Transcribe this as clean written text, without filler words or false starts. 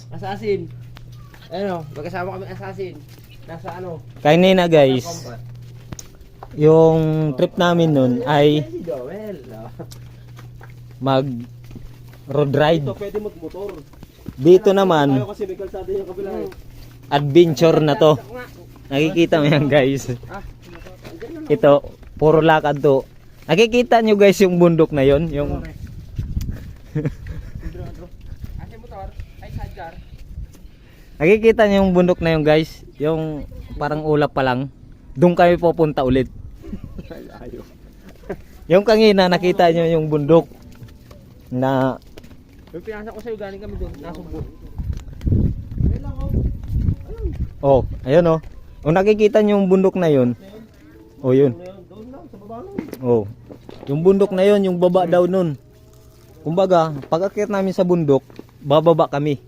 Assassin. Ano, magkasama kami assassin. Nasa ano? Kanina guys, yung trip namin nun ay Si Joel. mag road ride. Ito pwede magmotor. Dito naman, Tayo kasi may kalsada yung kabila. adventure na to. Nakikita mo yan guys. Ito, puro lakad to. Nakikita nyo guys yung bundok na yon, yung Asa motor? Ay sidecar. nakikita nyo yung bundok na yon guys, yung parang ulap pa lang. Doon kami pupunta ulit. Ayaw. Yung kanina nakita nyo yung bundok na Yung pinasa ko sa'yo galing kami doon. Nasugbo. oh, ayun oh. Kung nakikita nyo yung bundok na yon, oh yun. Doon lang, sa baba lang. Oh. Yung bundok na yon, yung baba daw nun. Kumbaga, pag akyat namin sa bundok, bababa kami.